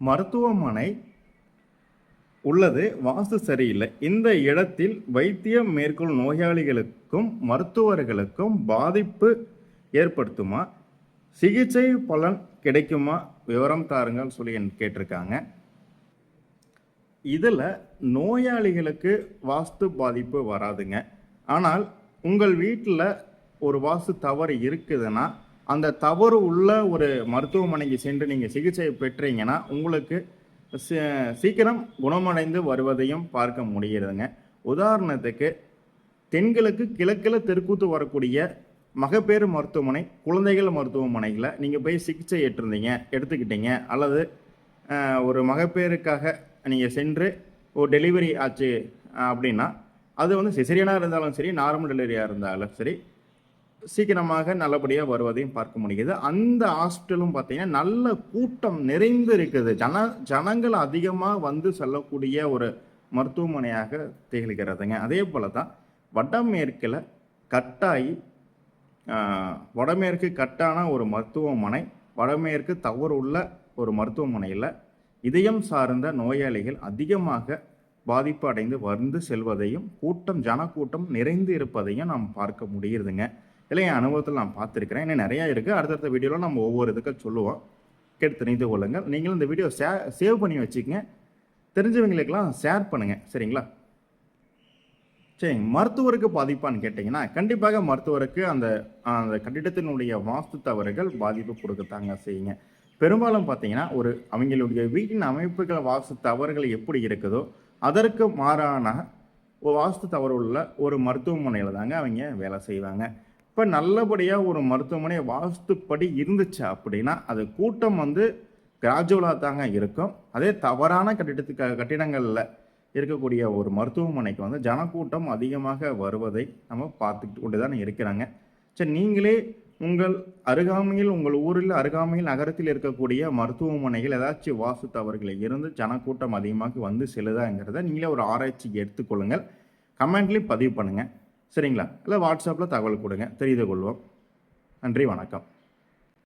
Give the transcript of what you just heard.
மருத்துவமனை உள்ளது, வாஸ்து சரியில்லை. இந்த இடத்தில் வைத்தியம் மேற்கொள்ளும் நோயாளிகளுக்கும் மருத்துவர்களுக்கும் பாதிப்பு ஏற்படுத்துமா? சிகிச்சை பலன் கிடைக்குமா? விவரம் தாருங்கள் சொல்லி கேட்டிருக்காங்க. இதில் நோயாளிகளுக்கு வாஸ்து பாதிப்பு வராதுங்க. ஆனால் உங்கள் வீட்டில் ஒரு வாஸ்து தவறு இருக்குதுன்னா அந்த தவறு உள்ள ஒரு மருத்துவமனைக்கு சென்று நீங்கள் சிகிச்சை பெற்றீங்கன்னா உங்களுக்கு சீக்கிரம் குணமடைந்து வருவதையும் பார்க்க முடிகிறதுங்க. உதாரணத்துக்கு தென்கிழக்கு கிழக்கில் தெற்கூத்து வரக்கூடிய மகப்பேறு மருத்துவமனை, குழந்தைகள் மருத்துவமனையில் நீங்கள் போய் சிகிச்சை எடுத்துக்கிட்டீங்க அல்லது ஒரு மகப்பேறுக்காக நீங்கள் சென்று ஒரு டெலிவரி ஆச்சு அப்படின்னா அது வந்து சிசேரியனாக இருந்தாலும் சரி, நார்மல் டெலிவரியாக இருந்தாலும் சரி, சீக்கிரமாக நல்லபடியாக வருவதையும் பார்க்க முடியுது. அந்த ஹாஸ்பிட்டலும் பார்த்தீங்கன்னா நல்ல கூட்டம் நிறைந்து இருக்குது. ஜனங்கள் அதிகமாக வந்து செல்லக்கூடிய ஒரு மருத்துவமனையாக திகழ்கிறதுங்க. அதே போல் தான் வடமேற்கில் வடமேற்கு கட்டான ஒரு மருத்துவமனை, வடமேற்கு தவறு உள்ள ஒரு மருத்துவமனையில் இதயம் சார்ந்த நோயாளிகள் அதிகமாக பாதிப்பு அடைந்து வந்து செல்வதையும் ஜனக்கூட்டம் நிறைந்து இருப்பதையும் நாம் பார்க்க முடியுதுங்க. இல்லை என் அனுபவத்தில் நான் பார்த்துருக்கிறேன். இன்னும் நிறையா இருக்குது. அடுத்தடுத்த வீடியோவில் நம்ம ஒவ்வொரு இதுக்கு சொல்லுவோம், கேட்டு தெரிந்து கொள்ளுங்கள். நீங்களும் இந்த வீடியோ சேவ் பண்ணி வச்சுக்கங்க, தெரிஞ்சவங்களுக்கெல்லாம் ஷேர் பண்ணுங்கள், சரிங்களா? சரிங்க. மருத்துவருக்கு பாதிப்பான்னு கேட்டிங்கன்னா கண்டிப்பாக மருத்துவருக்கு அந்த அந்த கட்டிடத்தினுடைய வாஸ்து தவறுகள் பாதிப்பு கொடுக்கத்தாங்க செய்யுங்க. பெரும்பாலும் பார்த்தீங்கன்னா அவங்களுடைய வீட்டின் அமைப்புகள் வாஸ்து தவறுகள் எப்படி இருக்குதோ அதற்கு மாறான ஒரு வாஸ்து தவறு உள்ள ஒரு மருத்துவமனையில் தாங்க அவங்க வேலை செய்வாங்க. இப்போ நல்லபடியாக ஒரு மருத்துவமனை வாஸ்துப்படி இருந்துச்சு அப்படின்னா அது கூட்டம் வந்து கிராஜுவலாக தாங்க இருக்கும். அதே தவறான கட்டிடங்களில் இருக்கக்கூடிய ஒரு மருத்துவமனைக்கு வந்து ஜனக்கூட்டம் அதிகமாக வருவதை நம்ம பார்த்துக்கிட்டு கொண்டு தான் இருக்கிறாங்க. சரி, நீங்களே உங்கள் அருகாமையில், உங்கள் ஊரில் அருகாமையில் நகரத்தில் இருக்கக்கூடிய மருத்துவமனைகள் ஏதாச்சும் வாஸ்து தவறுகளை இருந்து ஜனக்கூட்டம் அதிகமாக வந்து செல்லுதாங்கிறத நீங்களே ஒரு ஆராய்ச்சிக்கு எடுத்துக்கொள்ளுங்கள். கமெண்ட்லேயும் பதிவு பண்ணுங்கள், சரிங்களா? இல்லை வாட்ஸ்அப்பில் தகவல் கொடுங்க, தெரிந்து கொள்வோம். நன்றி, வணக்கம்.